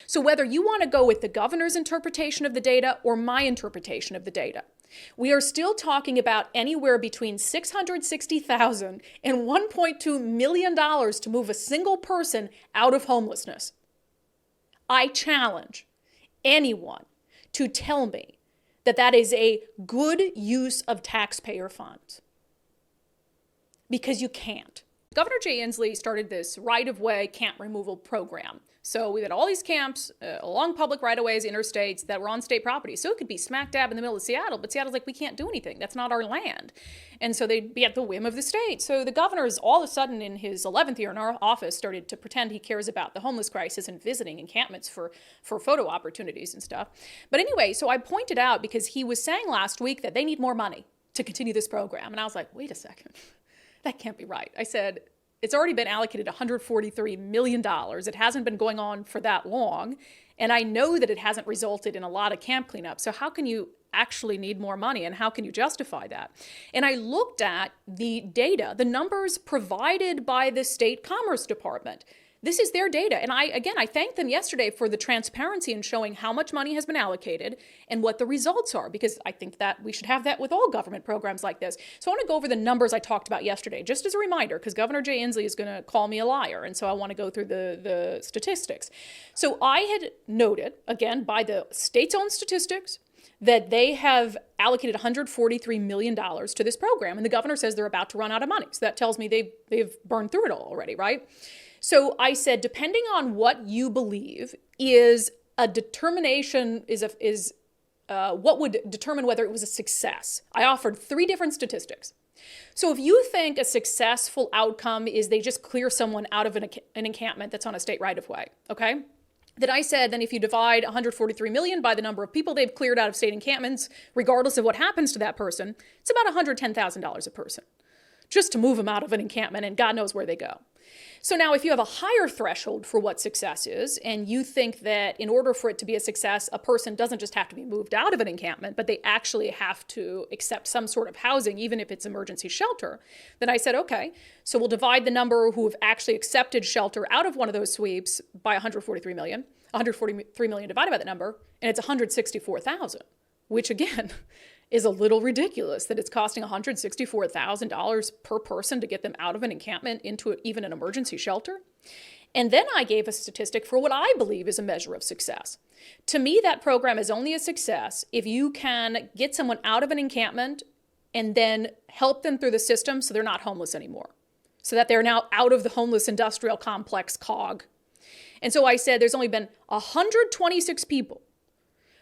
So whether you want to go with the governor's interpretation of the data or my interpretation of the data, we are still talking about anywhere between $660,000 and $1.2 million to move a single person out of homelessness. I challenge anyone to tell me that that is a good use of taxpayer funds, because you can't. Governor Jay Inslee started this right-of-way camp removal program. So we had all these camps along public right-of-ways, interstates that were on state property. So it could be smack dab in the middle of Seattle, but Seattle's like, we can't do anything. That's not our land. And so they'd be at the whim of the state. So the governor is all of a sudden in his 11th year in our office started to pretend he cares about the homeless crisis and visiting encampments for photo opportunities and stuff. But anyway, so I pointed out, because he was saying last week that they need more money to continue this program. And I was like, wait a second, that can't be right. I said, it's already been allocated $143 million. It hasn't been going on for that long. And I know that it hasn't resulted in a lot of camp cleanup. So how can you actually need more money, and how can you justify that? And I looked at the data, the numbers provided by the state commerce department. This is their data. And I thanked them yesterday for the transparency in showing how much money has been allocated and what the results are, because I think that we should have that with all government programs like this. So I want to go over the numbers I talked about yesterday, just as a reminder, because Governor Jay Inslee is going to call me a liar. And so I want to go through the statistics. So I had noted, again, by the state's own statistics, that they have allocated $143 million to this program. And the governor says they're about to run out of money. So that tells me they've burned through it all already, right? So I said, depending on what you believe is a determination, what would determine whether it was a success. I offered 3 different statistics. So if you think a successful outcome is they just clear someone out of an encampment that's on a state right-of-way, okay? Then I said, then if you divide 143 million by the number of people they've cleared out of state encampments, regardless of what happens to that person, it's about $110,000 a person, just to move them out of an encampment, and God knows where they go. So now if you have a higher threshold for what success is, and you think that in order for it to be a success, a person doesn't just have to be moved out of an encampment, but they actually have to accept some sort of housing, even if it's emergency shelter, then I said, okay, so we'll divide the number who have actually accepted shelter out of one of those sweeps by 143 million. 143 million divided by that number, and it's 164,000, which again is a little ridiculous that it's costing $164,000 per person to get them out of an encampment into even an emergency shelter. And then I gave a statistic for what I believe is a measure of success. To me, that program is only a success if you can get someone out of an encampment and then help them through the system so they're not homeless anymore, so that they're now out of the homeless industrial complex cog. And so I said there's only been 126 people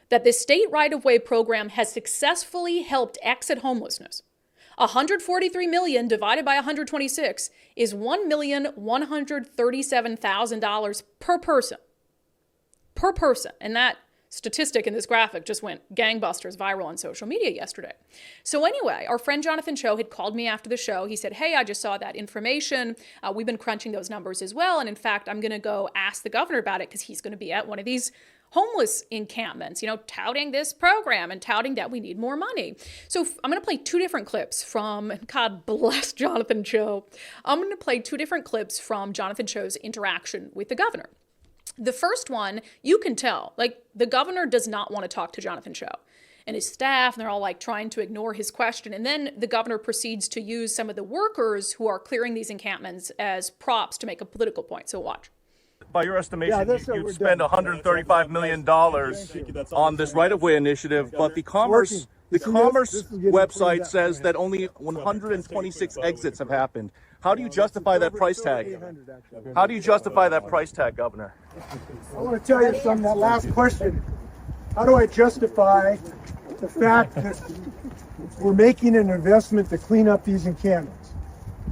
that this state right-of-way program has successfully helped exit homelessness. 143 million divided by 126 is $1,137,000 per person. Per person. And that statistic in this graphic just went gangbusters viral on social media yesterday. So anyway, our friend Jonathan Cho had called me after the show. He said, hey, I just saw that information. We've been crunching those numbers as well. And in fact, I'm going to go ask the governor about it, because he's going to be at one of these homeless encampments, touting this program and touting that we need more money. So I'm going to play 2 different clips from, God bless Jonathan Cho. I'm going to play 2 different clips from Jonathan Cho's interaction with the governor. The first one, you can tell, the governor does not want to talk to Jonathan Cho and his staff, and they're all trying to ignore his question. And then the governor proceeds to use some of the workers who are clearing these encampments as props to make a political point. So watch. By your estimation, you'd spend $135 million on this right-of-way initiative, but the Commerce website says that only 126 exits have happened. How do you justify that price tag? How do you justify that price tag, Governor? I want to tell you something, that last question. How do I justify the fact that we're making an investment to clean up these encampments?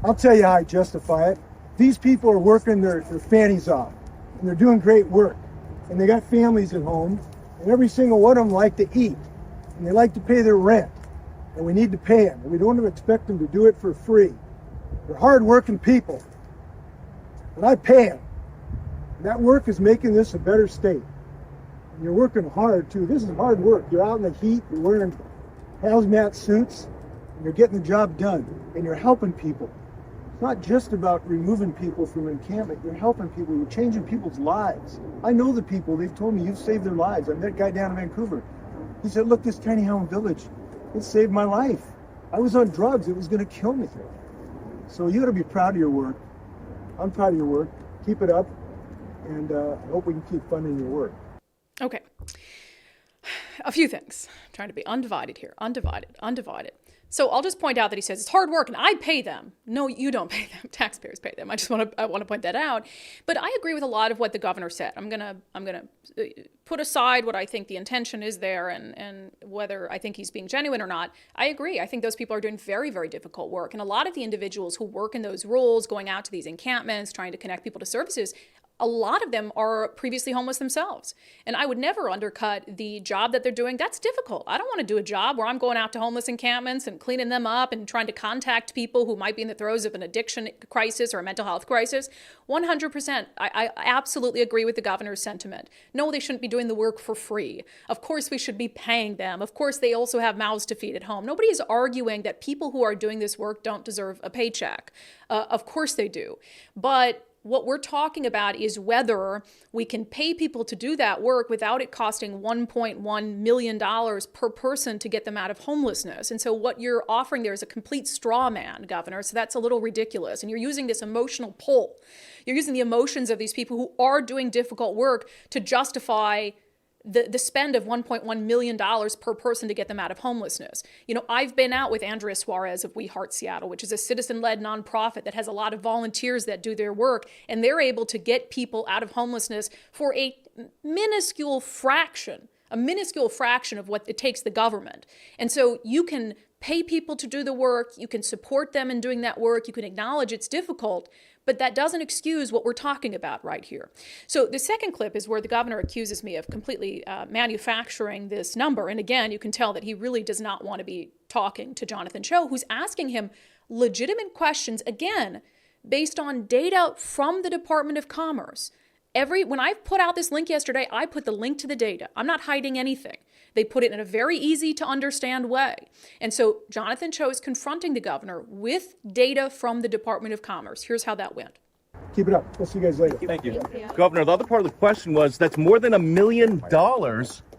I'll tell you how I justify it. These people are working their fannies off, and they're doing great work, and they got families at home, and every single one of them like to eat, and they like to pay their rent, and we need to pay them, and we don't expect them to do it for free. They're hard-working people, and I pay them. And that work is making this a better state. And you're working hard, too. This is hard work. You're out in the heat, you're wearing hazmat suits, and you're getting the job done, and you're helping people. It's not just about removing people from encampment. You're helping people. You're changing people's lives. I know the people. They've told me you've saved their lives. I met a guy down in Vancouver. He said, look, this tiny home village, it saved my life. I was on drugs. It was going to kill me. So you got to be proud of your work. I'm proud of your work. Keep it up. And I hope we can keep funding your work. Okay. A few things. I'm trying to be undivided here. Undivided. So I'll just point out that he says it's hard work and I pay them. No, you don't pay them. Taxpayers pay them. I want to point that out. But I agree with a lot of what the governor said. I'm gonna put aside what I think the intention is there and whether I think he's being genuine or not. I agree. I think those people are doing very, very difficult work. And a lot of the individuals who work in those roles, going out to these encampments, trying to connect people to services, a lot of them are previously homeless themselves. And I would never undercut the job that they're doing. That's difficult. I don't want to do a job where I'm going out to homeless encampments and cleaning them up and trying to contact people who might be in the throes of an addiction crisis or a mental health crisis. 100%. I absolutely agree with the governor's sentiment. No, they shouldn't be doing the work for free. Of course, we should be paying them. Of course, they also have mouths to feed at home. Nobody is arguing that people who are doing this work don't deserve a paycheck. Of course they do. But what we're talking about is whether we can pay people to do that work without it costing $1.1 million per person to get them out of homelessness. And so what you're offering there is a complete straw man, Governor. So that's a little ridiculous. And you're using this emotional pull. You're using the emotions of these people who are doing difficult work to justify the spend of $1.1 million per person to get them out of homelessness. You know, I've been out with Andrea Suarez of We Heart Seattle, which is a citizen-led nonprofit that has a lot of volunteers that do their work, and they're able to get people out of homelessness for a minuscule fraction of what it takes the government. And so you can pay people to do the work, you can support them in doing that work, you can acknowledge it's difficult, but that doesn't excuse what we're talking about right here. So the second clip is where the governor accuses me of completely manufacturing this number. And again, you can tell that he really does not want to be talking to Jonathan Cho, who's asking him legitimate questions, again, based on data from the Department of Commerce. When I put out this link yesterday, I put the link to the data. I'm not hiding anything. They put it in a very easy to understand way. And so Jonathan Cho is confronting the governor with data from the Department of Commerce. Here's how that went. Keep it up. We'll see you guys later. Thank you. Governor, the other part of the question was that's more than $1 million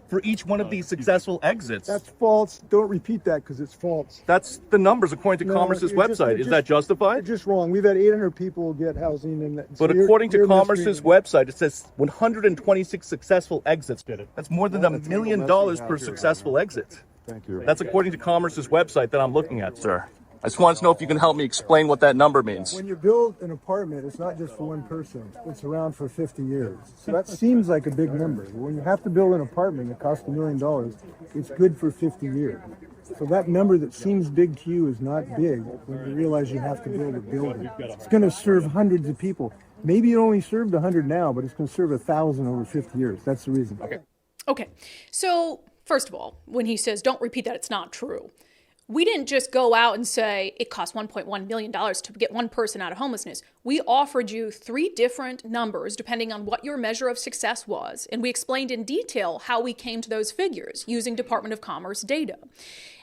for each one of these successful exits. That's false. Don't repeat that because it's false. That's the numbers according to Commerce's website. Is that justified? You're just wrong. We've had 800 people get housing. But according to Commerce's website, it says 126 successful exits. That's more than $1 million per successful exit. Thank you. That's according to Commerce's website that I'm looking at, sir. I just wanted to know if you can help me explain what that number means. When you build an apartment, it's not just for one person. It's around for 50 years. So that seems like a big number. When you have to build an apartment that costs $1 million, it's good for 50 years. So that number that seems big to you is not big when you realize you have to build a building. It's going to serve hundreds of people. Maybe it only served 100 now, but it's going to serve 1,000 over 50 years. That's the reason. Okay. So first of all, when he says, don't repeat that, it's not true. We didn't just go out and say it cost $1.1 million to get one person out of homelessness. We offered you 3 different numbers depending on what your measure of success was. And we explained in detail how we came to those figures using Department of Commerce data.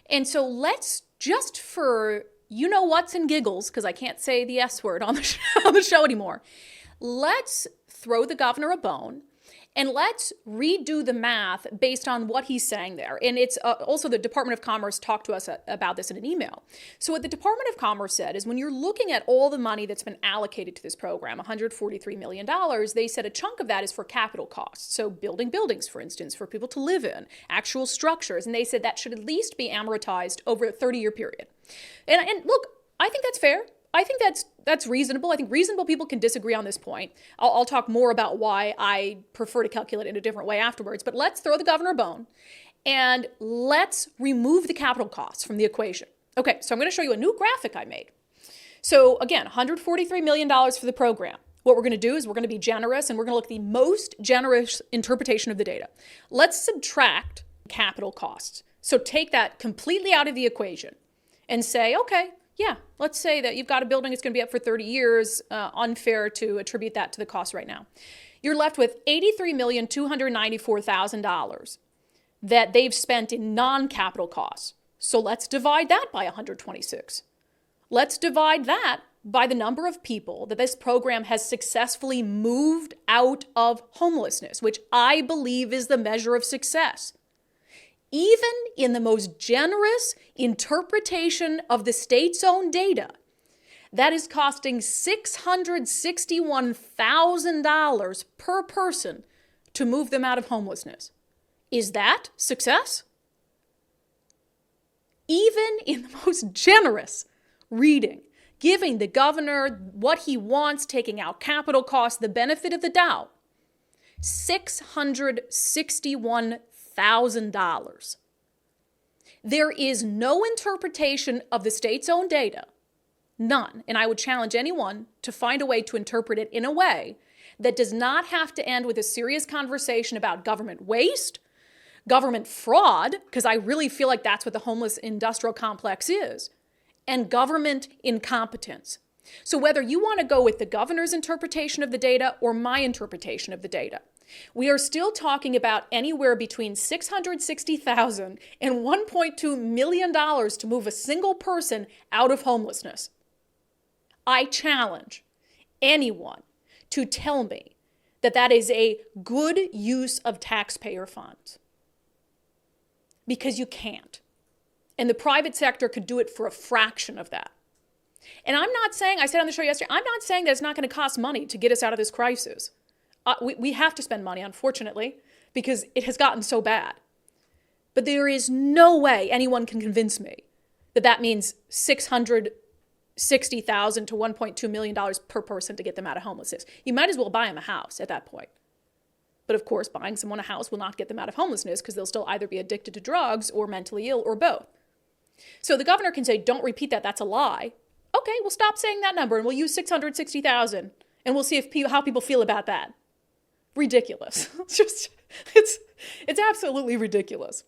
And so let's just for you-know-whats and giggles, because I can't say the S word on the show anymore, let's throw the governor a bone. And let's redo the math based on what he's saying there. And it's also the Department of Commerce talked to us about this in an email. So what the Department of Commerce said is when you're looking at all the money that's been allocated to this program, $143 million, they said a chunk of that is for capital costs. So building buildings, for instance, for people to live in, actual structures. And they said that should at least be amortized over a 30-year period. And look, I think that's fair. I think that's reasonable. I think reasonable people can disagree on this point. I'll talk more about why I prefer to calculate it in a different way afterwards. But let's throw the governor a bone and let's remove the capital costs from the equation. Okay, so I'm going to show you a new graphic I made. So again, $143 million for the program. What we're going to do is we're going to be generous and we're going to look at the most generous interpretation of the data. Let's subtract capital costs. So take that completely out of the equation and say, okay, yeah, let's say that you've got a building that's going to be up for 30 years, unfair to attribute that to the cost right now. You're left with $83,294,000 that they've spent in non-capital costs. So let's divide that by 126. Let's divide that by the number of people that this program has successfully moved out of homelessness, which I believe is the measure of success. Even in the most generous interpretation of the state's own data, that is costing $661,000 per person to move them out of homelessness. Is that success? Even in the most generous reading, giving the governor what he wants, taking out capital costs, the benefit of the doubt, $661,000. There is no interpretation of the state's own data, none, and I would challenge anyone to find a way to interpret it in a way that does not have to end with a serious conversation about government waste, government fraud, because I really feel like that's what the homeless industrial complex is, and government incompetence. So whether you want to go with the governor's interpretation of the data or my interpretation of the data, we are still talking about anywhere between $660,000 and $1.2 million to move a single person out of homelessness. I challenge anyone to tell me that that is a good use of taxpayer funds. Because you can't. And the private sector could do it for a fraction of that. And I'm not saying, I said on the show yesterday, I'm not saying that it's not going to cost money to get us out of this crisis. We have to spend money, unfortunately, because it has gotten so bad. But there is no way anyone can convince me that that means $660,000 to $1.2 million per person to get them out of homelessness. You might as well buy them a house at that point. But of course, buying someone a house will not get them out of homelessness because they'll still either be addicted to drugs or mentally ill or both. So the governor can say, don't repeat that, that's a lie. Okay, we'll stop saying that number and we'll use 660,000 and we'll see how people feel about that. Ridiculous. It's absolutely ridiculous.